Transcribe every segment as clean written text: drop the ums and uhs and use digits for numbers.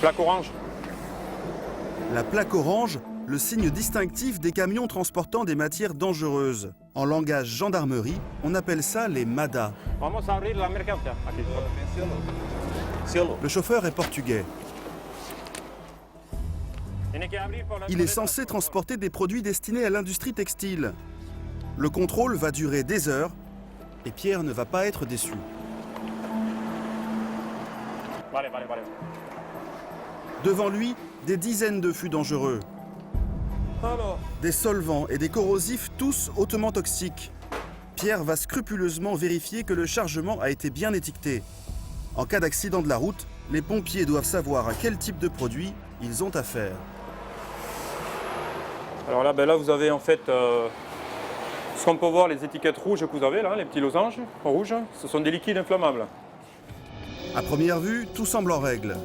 Plaque orange. La plaque orange, le signe distinctif des camions transportant des matières dangereuses. En langage gendarmerie, on appelle ça les MADA. Vamos a abrir la mercancía. Aquí. Le chauffeur est portugais. Il est censé transporter des produits destinés à l'industrie textile. Le contrôle va durer des heures et Pierre ne va pas être déçu. Vale, vale, vale. Devant lui, des dizaines de fûts dangereux. Alors, Des solvants et des corrosifs, tous hautement toxiques. Pierre va scrupuleusement vérifier que le chargement a été bien étiqueté. En cas d'accident de la route, les pompiers doivent savoir à quel type de produit ils ont affaire. alors là, là, vous avez en fait ce qu'on peut voir, les étiquettes rouges que vous avez là, les petits losanges rouges. Ce sont des liquides inflammables. À première vue, tout semble en règle.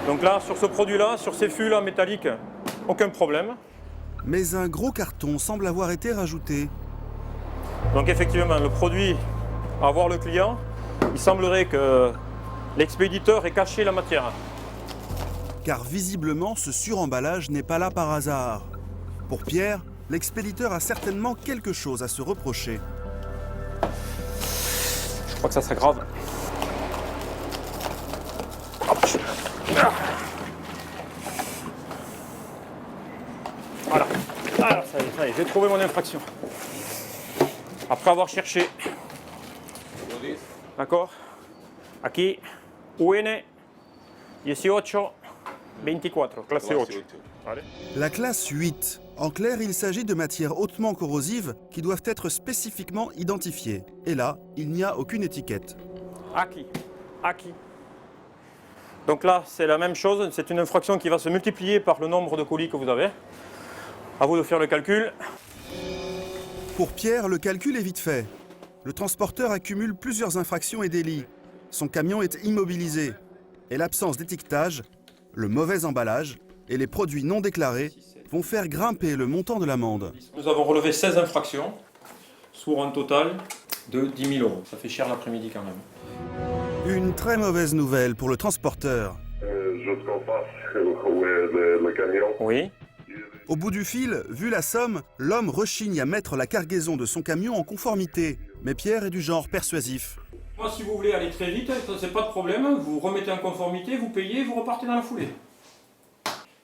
Donc là, sur ce produit-là, sur ces fûts-là métalliques, aucun problème. Mais un gros carton semble avoir été rajouté. Donc effectivement, le produit à voir le client, il semblerait que l'expéditeur ait caché la matière. Car visiblement, ce suremballage n'est pas là par hasard. Pour Pierre, l'expéditeur a certainement quelque chose à se reprocher. Je crois que ça serait grave. Voilà. Alors, ça y est, j'ai trouvé mon infraction. Après avoir cherché. D'accord. Aquí, UN 18-24, classe 8. Allez. La classe 8. En clair, il s'agit de matières hautement corrosives qui doivent être spécifiquement identifiées. Et là, il n'y a aucune étiquette. Aquí. Aquí. Donc là, c'est la même chose. C'est une infraction qui va se multiplier par le nombre de colis que vous avez. À vous de faire le calcul. Pour Pierre, le calcul est vite fait. Le transporteur accumule plusieurs infractions et délits. Son camion est immobilisé. Et l'absence d'étiquetage, le mauvais emballage et les produits non déclarés vont faire grimper le montant de l'amende. Nous avons relevé 16 infractions pour un total de 10 000 €. Ça fait cher l'après-midi quand même. Une très mauvaise nouvelle pour le transporteur. Jusqu'en face, où est le camion. Oui. Au bout du fil, vu la somme, l'homme rechigne à mettre la cargaison de son camion en conformité. Mais Pierre est du genre persuasif. Moi, si vous voulez aller très vite, c'est pas de problème. Vous remettez en conformité, vous payez, vous repartez dans la foulée.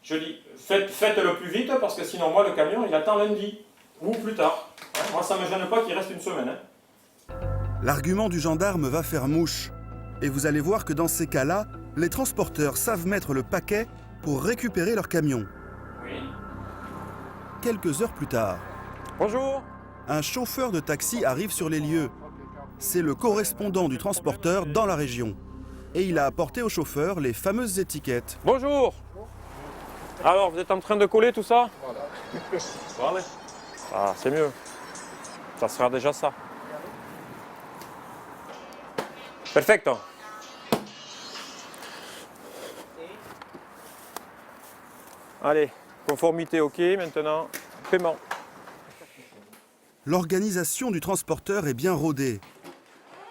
Je dis, faites-le plus vite parce que sinon, moi, le camion, il attend lundi ou plus tard. Moi, ça ne me gêne pas qu'il reste une semaine. L'argument du gendarme va faire mouche. Et vous allez voir que dans ces cas-là, les transporteurs savent mettre le paquet pour récupérer leur camion. Oui. Quelques heures plus tard, Bonjour. un chauffeur de taxi arrive sur les lieux. C'est le correspondant du transporteur dans la région. Et il a apporté au chauffeur les fameuses étiquettes. Bonjour. Alors, vous êtes en train de coller tout ça? Voilà. Ah, c'est mieux. Ça sera déjà ça. Perfecto. Allez, conformité OK, maintenant, paiement. L'organisation du transporteur est bien rodée.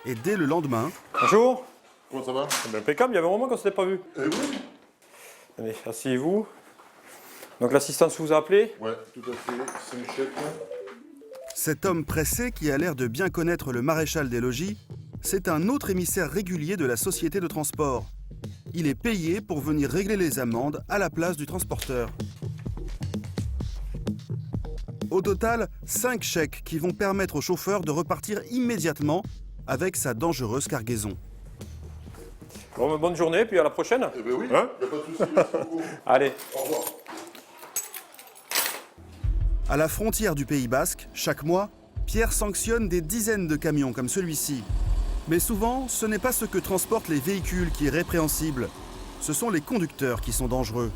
Et dès le lendemain, Bonjour. Comment ça va? C'est bien impeccable, il y avait un moment qu'on ne s'était pas vu. Eh oui. Allez, asseyez-vous. Donc l'assistance vous a appelé? Ouais, tout à fait. C'est une chèque. cet homme pressé qui a l'air de bien connaître le maréchal des logis, c'est un autre émissaire régulier de la société de transport. Il est payé pour venir régler les amendes à la place du transporteur. Au total, 5 chèques qui vont permettre au chauffeur de repartir immédiatement avec sa dangereuse cargaison. Bon, bonne journée, puis à la prochaine. Eh ben oui, Hein? y a pas de souci. Merci beaucoup. Allez. Au revoir. À la frontière du Pays Basque, chaque mois, Pierre sanctionne des dizaines de camions comme celui-ci. Mais souvent, ce n'est pas ce que transportent les véhicules qui est répréhensible. Ce sont les conducteurs qui sont dangereux.